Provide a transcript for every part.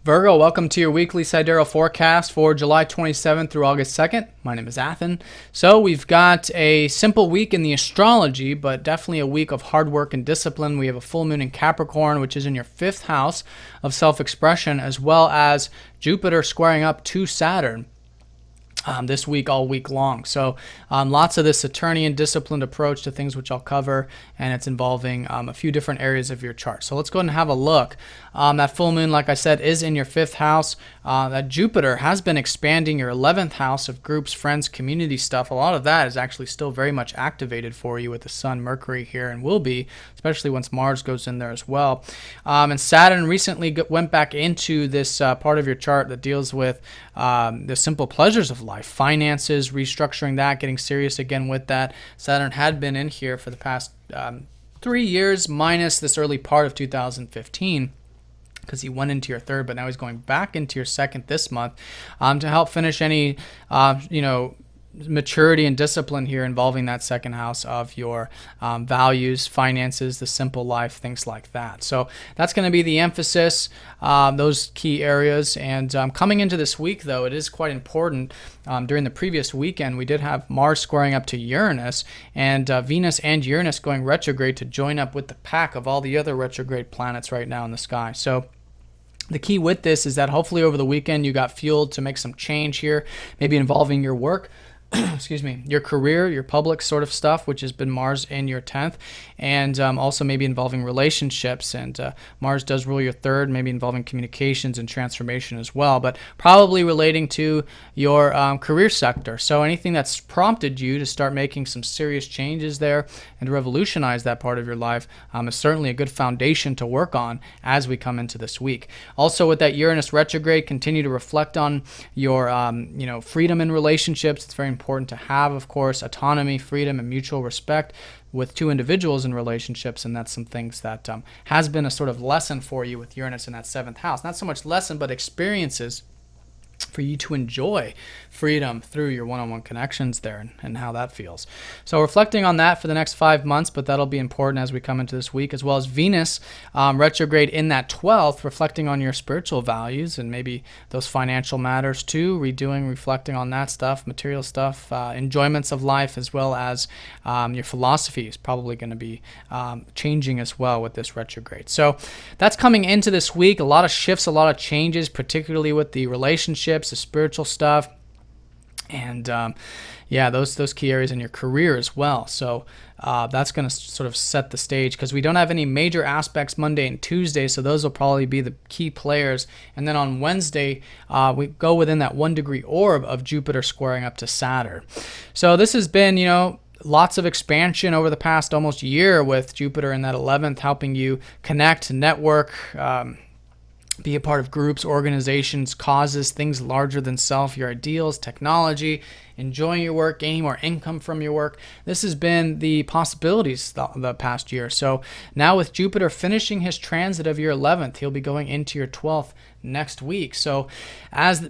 Virgo, welcome to your weekly sidereal forecast for July 27th through August 2nd. My name is Athen. So we've got a simple week in the astrology, but definitely a week of hard work and discipline. We have a full moon in Capricorn, which is in your 5th house of self-expression, as well as Jupiter squaring up to Saturn this week, all week long. So lots of this Saturnian disciplined approach to things, which I'll cover, and it's involving a few different areas of your chart. So let's go ahead and have a look. That full moon, like I said, is in your 5th house. That Jupiter has been expanding your 11th house of groups, friends, community stuff. A lot of that is actually still very much activated for you with the Sun, Mercury here, and will be, especially once Mars goes in there as well. And Saturn recently went back into this part of your chart that deals with the simple pleasures of life, finances, restructuring that, getting serious again with that. Saturn had been in here for the past 3 years, minus this early part of 2015. Because he went into your 3rd, but now he's going back into your 2nd this month to help finish any, maturity and discipline here involving that 2nd house of your values, finances, the simple life, things like that. So that's going to be the emphasis, those key areas. And coming into this week, though, it is quite important. During the previous weekend, we did have Mars squaring up to Uranus and Venus and Uranus going retrograde to join up with the pack of all the other retrograde planets right now in the sky. So the key with this is that hopefully over the weekend you got fueled to make some change here, maybe involving your work, excuse me, your career, your public sort of stuff, which has been Mars in your 10th, and also maybe involving relationships. And Mars does rule your 3rd, maybe involving communications and transformation as well, but probably relating to your career sector. So anything that's prompted you to start making some serious changes there and to revolutionize that part of your life is certainly a good foundation to work on as we come into this week. Also, with that Uranus retrograde, continue to reflect on your freedom in relationships. It's very important to have, of course, autonomy, freedom, and mutual respect with two individuals in relationships, and that's some things that has been a sort of lesson for you with Uranus in that 7th house. Not so much lesson, but experiences for you to enjoy freedom through your one-on-one connections there and how that feels. So reflecting on that for the next 5 months, but that'll be important as we come into this week, as well as Venus retrograde in that 12th, reflecting on your spiritual values and maybe those financial matters too, reflecting on that stuff, material stuff, enjoyments of life, as well as your philosophy is probably going to be changing as well with this retrograde. So that's coming into this week. A lot of shifts, a lot of changes, particularly with the relationships, the spiritual stuff, and those key areas in your career as well. So that's going to sort of set the stage because we don't have any major aspects Monday and Tuesday, so those will probably be the key players. And then on Wednesday, we go within that 1-degree orb of Jupiter squaring up to Saturn. So this has been, lots of expansion over the past almost year with Jupiter in that 11th, helping you connect, network, be a part of groups, organizations, causes, things larger than self, your ideals, technology, enjoying your work, gaining more income from your work. This has been the possibilities the past year. So now with Jupiter finishing his transit of your 11th, he'll be going into your 12th next week. So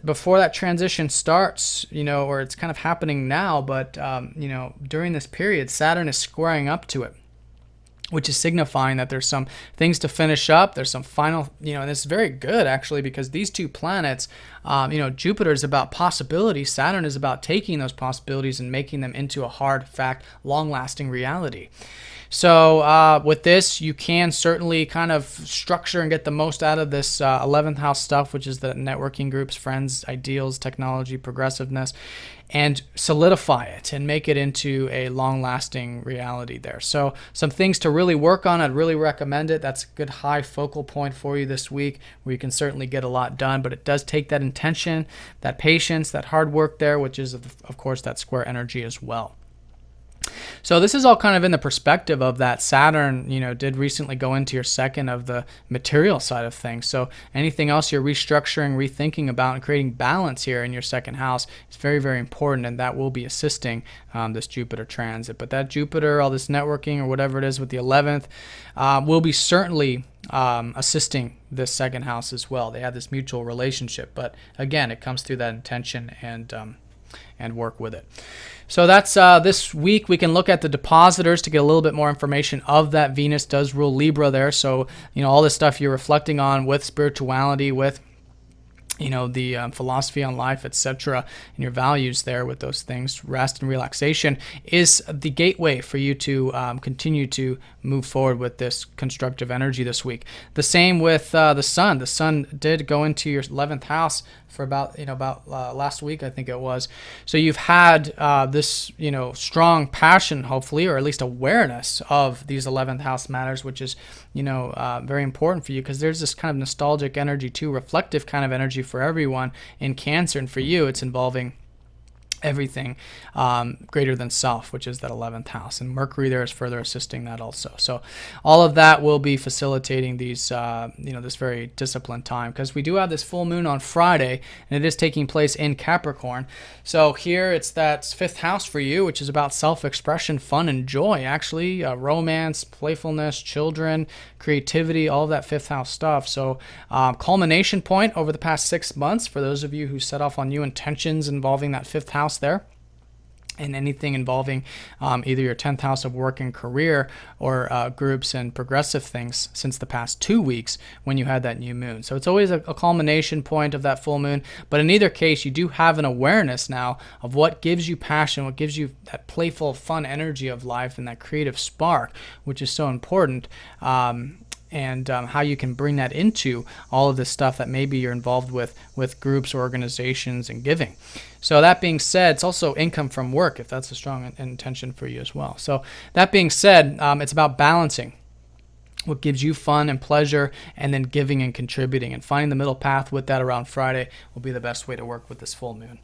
before that transition starts, or it's kind of happening now, but during this period, Saturn is squaring up to it, which is signifying that there's some things to finish up. There's some final, and it's very good actually because these two planets, Jupiter is about possibilities. Saturn is about taking those possibilities and making them into a hard fact, long-lasting reality. So with this, you can certainly kind of structure and get the most out of this 11th house stuff, which is the networking groups, friends, ideals, technology, progressiveness, and solidify it and make it into a long-lasting reality there. So some things to really work on. I'd really recommend it. That's a good high focal point for you this week where you can certainly get a lot done, but it does take that intention, that patience, that hard work there, which is, of course, that square energy as well. So this is all kind of in the perspective of that Saturn, did recently go into your 2nd of the material side of things. So anything else you're restructuring, rethinking about, and creating balance here in your 2nd house is very, very important, and that will be assisting this Jupiter transit. But that Jupiter, all this networking or whatever it is with the 11th, will be certainly assisting this 2nd house as well. They have this mutual relationship, but again, it comes through that intention and work with it. So that's this week. We can look at the depositors to get a little bit more information of that. Venus does rule Libra there. So, all this stuff you're reflecting on with spirituality, with the philosophy on life, etc., and your values there with those things, rest and relaxation is the gateway for you to continue to move forward with this constructive energy this week. The same with the sun. The sun did go into your 11th house for about last week, I think it was. So you've had this strong passion, hopefully, or at least awareness of these 11th house matters, which is very important for you, because there's this kind of nostalgic energy too, reflective kind of energy for everyone in Cancer, and for you it's involving everything greater than self, which is that 11th house, and Mercury there is further assisting that also. So all of that will be facilitating these this very disciplined time, because we do have this full moon on Friday, and it is taking place in Capricorn. So here it's that 5th house for you, which is about self-expression, fun, and joy, actually, romance, playfulness, children, creativity, all of that 5th house stuff. So culmination point over the past 6 months for those of you who set off on new intentions involving that 5th house there, and anything involving either your 10th house of work and career, or groups and progressive things since the past 2 weeks when you had that new moon. So it's always a culmination point of that full moon, but in either case you do have an awareness now of what gives you passion, what gives you that playful, fun energy of life and that creative spark, which is so important. And how you can bring that into all of this stuff that maybe you're involved with groups, organizations, and giving. So that being said, it's also income from work, if that's a strong intention for you as well. So that being said, it's about balancing what gives you fun and pleasure, and then giving and contributing, and finding the middle path with that around Friday will be the best way to work with this full moon.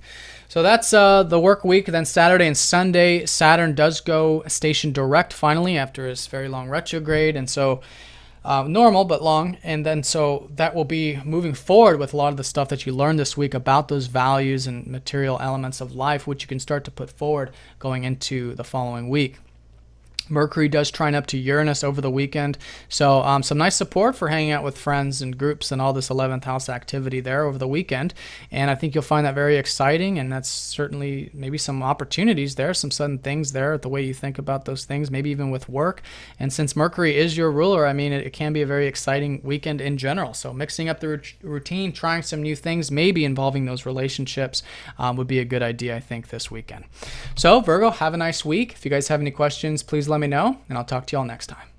So that's the work week. Then Saturday and Sunday, Saturn does go station direct finally after his very long retrograde, and so normal but long, and then so that will be moving forward with a lot of the stuff that you learned this week about those values and material elements of life, which you can start to put forward going into the following week. Mercury does trine up to Uranus over the weekend, so some nice support for hanging out with friends and groups and all this 11th house activity there over the weekend, and I think you'll find that very exciting, and that's certainly maybe some opportunities there, some sudden things there, the way you think about those things, maybe even with work. And since Mercury is your ruler, I mean, it can be a very exciting weekend in general, so mixing up the routine, trying some new things, maybe involving those relationships would be a good idea, I think, this weekend. So Virgo, have a nice week. If you guys have any questions, please let me know, and I'll talk to you all next time.